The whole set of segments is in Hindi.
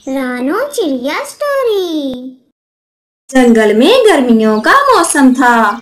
रानो चिड़िया स्टोरी। जंगल में गर्मियों का मौसम था।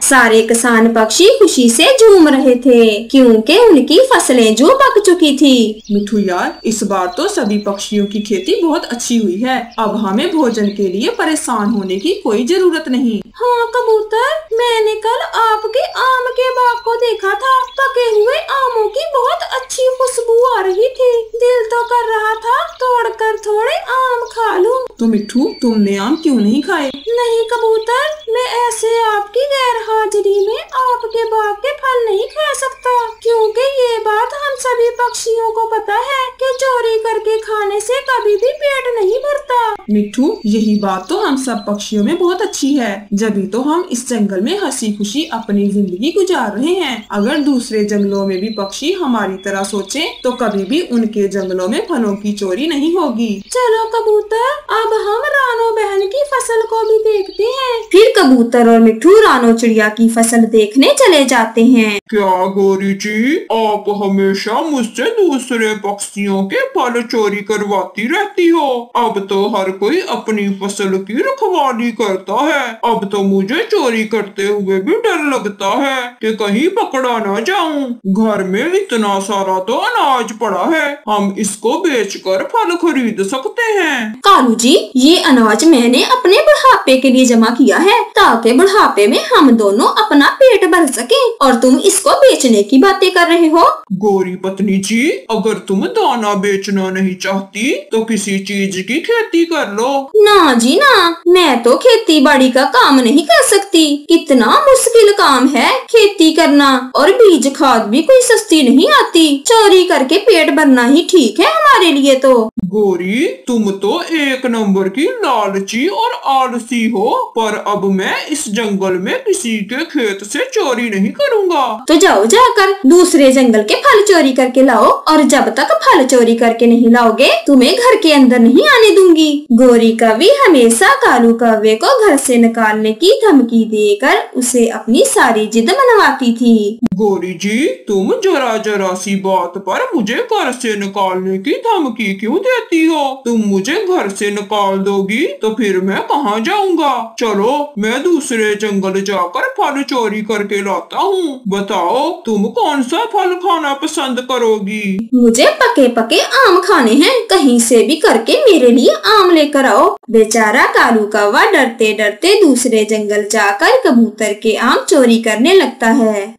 सारे किसान पक्षी खुशी से झूम रहे थे क्योंकि उनकी फसलें जो पक चुकी थी। मिठू यार, इस बार तो सभी पक्षियों की खेती बहुत अच्छी हुई है। अब हमें भोजन के लिए परेशान होने की कोई जरूरत नहीं। हाँ कबूतर, मैंने कल आपके आम के बाग को देखा था। पके हुए आमों की बहुत अच्छी खुशबू आ रही थी। दिल तो कर रहा था तोड़कर थोड़े आम खा लूं। तो मिठू, तुमने आम क्यों नहीं खाए? नहीं कबूतर, मैं ऐसे आपकी गैर हाजिरी में आपके बाग के फल नहीं खा सकता, क्योंकि ये बात हम सभी पक्षियों को पता है कि चोरी करके खाने से कभी भी पेट नहीं भरता। मिठू, यही बात तो हम सब पक्षियों में बहुत अच्छी है। जभी तो हम इस जंगल में हंसी खुशी अपनी जिंदगी गुजार रहे हैं। अगर दूसरे जंगलों में भी पक्षी हमारी तरह सोचें, तो कभी भी उनके जंगलों में फलों की चोरी नहीं होगी। चलो कबूतर, अब हम रानो बहन की फसल को भी देखते हैं। फिर कबूतर और मिठू रानो चिड़िया की फसल देखने चले जाते हैं। क्या गौरी जी, आप हमेशा मुझसे दूसरे पक्षियों के फल चोरी करवाती रहती हो। अब तो हर कोई अपनी फसल की रखवाली करता है। अब तो मुझे चोरी करते हुए भी डर लगता है कि कहीं पकड़ा न जाऊं। घर में इतना सारा तो अनाज पड़ा है, हम इसको बेचकर फल खरीद सकते हैं। कालू जी, ये अनाज मैंने अपने बुढ़ापे के लिए जमा किया है, ताकि बुढ़ापे में हम दोनों अपना पेट भर सके, और तुम इसको बेचने की बातें कर रहे हो। गौरी पत्नी जी, अगर तुम दाना बेचना नहीं चाहती तो किसी चीज की खेती कर लो। ना जी ना, मैं तो खेती बाड़ी का काम नहीं कर सकती। कितना मुश्किल काम है खेती करना, और बीज खाद भी कोई सस्ती नहीं आती। चोरी करके पेट भरना ही ठीक है हमारे लिए तो। गौरी, तुम तो एक नंबर की लालची और आलसी हो, पर अब मैं इस जंगल में किसी के खेत से चोरी नहीं करूँगा। तो जाओ जाकर दूसरे जंगल के फल चोरी करके लाओ, और जब तक फल चोरी करके नहीं लाओगे तुम्हें घर के अंदर नहीं आने दूंगी। गौरी कवि हमेशा कालू कौवे को घर से निकालने की धमकी देकर उसे अपनी सारी जिद मनवाती थी। गौरी जी, तुम जरा जरा सी बात पर मुझे घर से निकालने की धमकी क्यों देती हो? तुम मुझे घर से निकाल दोगी तो फिर मैं कहाँ जाऊँगा? चलो, मैं दूसरे जंगल जाकर फल चोरी करके लाता हूँ। बताओ, तुम कौन सा फल खाना पसंद करोगी? मुझे पके पके आम खाने हैं। कहीं से भी करके मेरे लिए आम लेकर आओ। बेचारा कालू कौवा डरते डरते दूसरे जंगल जाकर कबूतर के आम चोरी करने लगता है।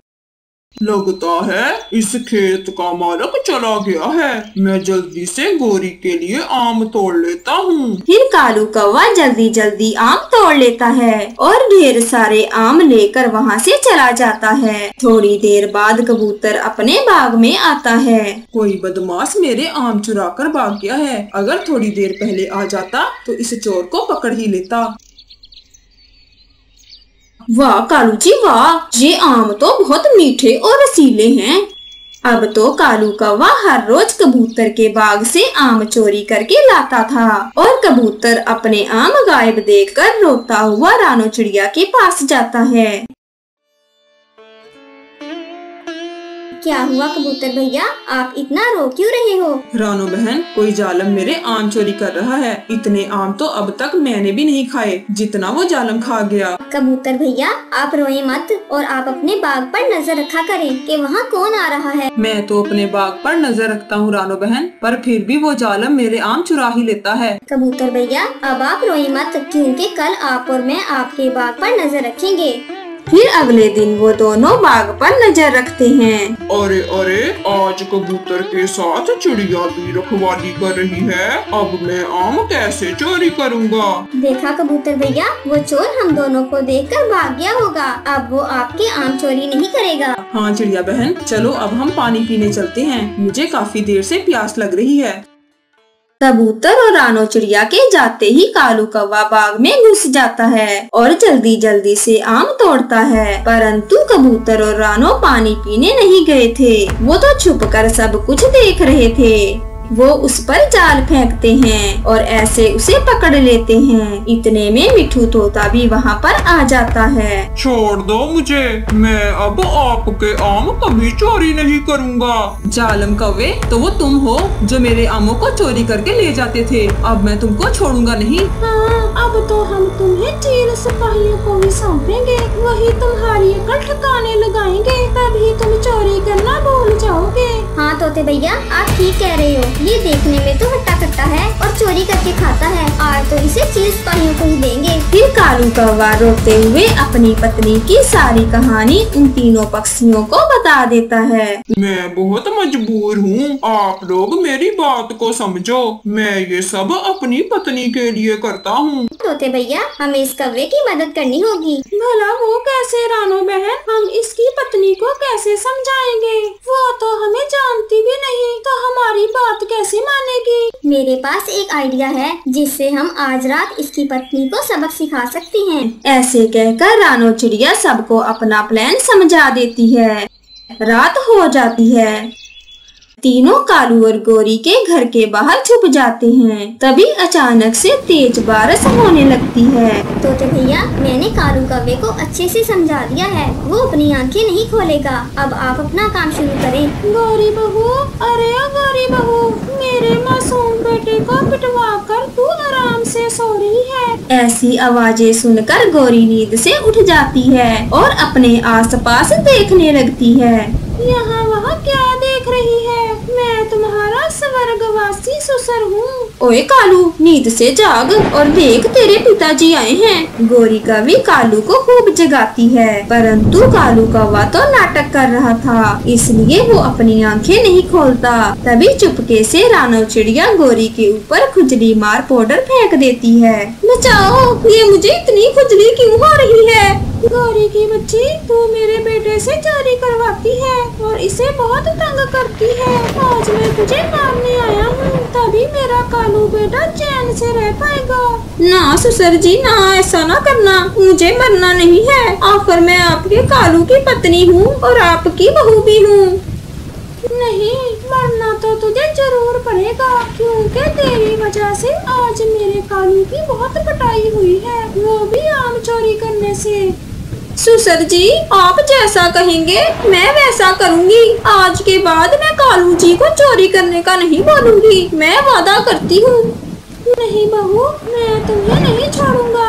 लगता है इस खेत का मालिक चला गया है। मैं जल्दी से गौरी के लिए आम तोड़ लेता हूँ। फिर कालू कौवा जल्दी जल्दी आम तोड़ लेता है और ढेर सारे आम लेकर वहाँ से चला जाता है। थोड़ी देर बाद कबूतर अपने बाग में आता है। कोई बदमाश मेरे आम चुरा कर भाग गया है। अगर थोड़ी देर पहले आ जाता तो इस चोर को पकड़ ही लेता। वाह कालू जी वाह, ये आम तो बहुत मीठे और रसीले हैं। अब तो कालू कौवा हर रोज कबूतर के बाग से आम चोरी करके लाता था, और कबूतर अपने आम गायब देखकर रोता हुआ रानो चिड़िया के पास जाता है। क्या हुआ कबूतर भैया, आप इतना रो क्यों रहे हो? रानो बहन, कोई जालम मेरे आम चोरी कर रहा है। इतने आम तो अब तक मैंने भी नहीं खाए जितना वो जालम खा गया। कबूतर भैया, आप रोए मत, और आप अपने बाग पर नजर रखा करें कि वहाँ कौन आ रहा है। मैं तो अपने बाग पर नजर रखता हूँ रानो बहन, पर फिर भी वो जालम मेरे आम चुरा ही लेता है। कबूतर भैया, अब आप रोए मत, क्योंकि कल आप और मैं आपके बाग पर नजर रखेंगे। फिर अगले दिन वो दोनों बाग पर नजर रखते हैं। अरे अरे, आज कबूतर के साथ चिड़िया भी रखवाली कर रही है। अब मैं आम कैसे चोरी करूँगा? देखा कबूतर भैया, वो चोर हम दोनों को देखकर भाग गया होगा। अब वो आपके आम चोरी नहीं करेगा। हाँ चिड़िया बहन, चलो अब हम पानी पीने चलते हैं। मुझे काफी देर से प्यास लग रही है। कबूतर और रानो चिड़िया के जाते ही कालू कौवा बाग में घुस जाता है और जल्दी जल्दी से आम तोड़ता है। परंतु कबूतर और रानो पानी पीने नहीं गए थे, वो तो छुपकर सब कुछ देख रहे थे। वो उस पर जाल फेंकते हैं और ऐसे उसे पकड़ लेते हैं। इतने में मिठू तोता भी वहाँ पर आ जाता है। छोड़ दो मुझे, मैं अब आपके आम कभी चोरी नहीं करूँगा। जालम कौवे, तो वो तुम हो जो मेरे आमों को चोरी करके ले जाते थे। अब मैं तुमको छोड़ूंगा नहीं। हाँ, अब तो हम तुम्हें चील सिपाहियों को भी सौंपेंगे, वही तुम्हारी अकल ठिकाने लगाएंगे, तभी तुम चोरी करना भूल जाओगे। हाँ तोते भैया, आप ठीक कह रहे हो। ये देखने में तो हट्टा कट्टा है और चोरी करके खाता है। आज तो इसे चील सिपाहियों को ही देंगे। फिर कालू कौवा रोते हुए अपनी पत्नी की सारी कहानी उन तीनों पक्षियों को बता देता है। मैं बहुत मजबूर हूँ, आप लोग मेरी बात को समझो। मैं ये सब अपनी पत्नी के लिए करता हूँ। तोते भैया, हमें इस कौवे की मदद करनी होगी। भला वो कैसे रानो बहन, हम इसकी पत्नी को कैसे समझाएंगे? वो तो हमें जानती भी नहीं, तो हमारी बात कैसे मानेगी? मेरे पास एक आइडिया है जिससे हम आज रात इसकी पत्नी को सबक सिखा सकती हैं। ऐसे कहकर रानो चिड़िया सबको अपना प्लान समझा देती है। रात हो जाती है। तीनों कालू और गोरी के घर के बाहर छुप जाते हैं। तभी अचानक से तेज बारिश होने लगती है। तोते भैया, मैंने कालू कौवे को अच्छे से समझा दिया है, वो अपनी आंखें नहीं खोलेगा। अब आप अपना काम शुरू करें। गोरी बहू, अरे गोरी बहू, मेरे मासूम बेटे को पिटवा कर तू आराम से सो रही है। ऐसी आवाजें सुनकर गोरी नींद से उठ जाती है और अपने आसपास देखने लगती है। यहाँ वहाँ क्या देख रही है? मैं तुम्हारा स्वर्गवासी ससुर हूँ। ओए कालू, नींद से जाग और देख, तेरे पिताजी आए हैं। गोरी कौवी कालू को खूब जगाती है, परंतु कालू कौवा तो नाटक कर रहा था, इसलिए वो अपनी आंखें नहीं खोलता। तभी चुपके से रानो चिड़िया गोरी के ऊपर खुजली मार पाउडर फेंक देती है। बचाओ, ये मुझे इतनी खुजली क्यों हो रही है? गोरी की बच्ची, तू मेरे बेटे से चोरी करवाती है और इसे बहुत तंग करती है। आज मैं तुझे मारने आया हूँ, तभी मेरा कालू बेटा चैन से रह पाएगा। ना ससुर जी, ना, ऐसा ना करना, मुझे मरना नहीं है। आखिर मैं आपके कालू की पत्नी हूँ और आपकी बहू भी हूँ। नहीं, मरना तो तुझे जरूर पड़ेगा, क्योंकि तेरी वजह से आज मेरे कालू की बहुत पिटाई हुई है, वो भी आम चोरी करने से। ससुर जी, आप जैसा कहेंगे मैं वैसा करूंगी। आज के बाद मैं कालू जी को चोरी करने का नहीं बोलूंगी, मैं वादा करती हूँ। नहीं बहू, मैं तुम्हें नहीं छोड़ूंगा।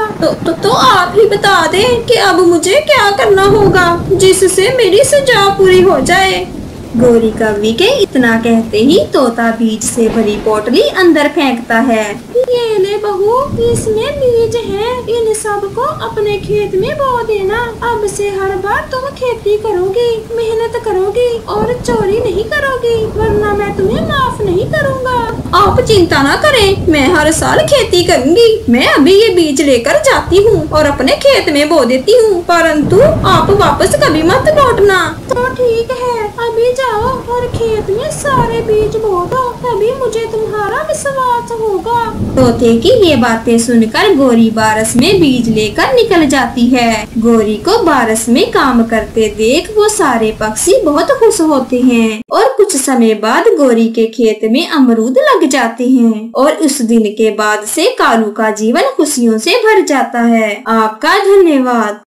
तो आप ही बता दें कि अब मुझे क्या करना होगा जिससे मेरी सजा पूरी हो जाए। गोरी कौवी के इतना कहते ही तोता बीज से भरी पोटली अंदर फेंकता है। ये ले बहू, इसमें बीज हैं, इन सब को अपने खेत में बो देना। अब से हर बार तुम खेती करोगी, मेहनत करोगी और चोरी नहीं करोगी, वरना मैं तुम्हें माफ नहीं करूँगा। आप चिंता ना करें, मैं हर साल खेती करूँगी। मैं अभी ये बीज लेकर जाती हूँ और अपने खेत में बो देती हूँ, परंतु आप वापस कभी मत लौटना। तो ठीक है, अभी जाओ और खेत में सारे बीज बो दो, तभी मुझे तुम्हारा विश्वास होगा। तोते की ये बातें सुनकर गोरी बारिश में बीज लेकर निकल जाती है। गोरी को बारिश में काम करते देख वो सारे पक्षी बहुत खुश होते हैं और कुछ समय बाद गोरी के खेत में अमरूद लग जाते हैं और उस दिन के बाद से कालू का जीवन खुशियों से भर जाता है। आपका धन्यवाद।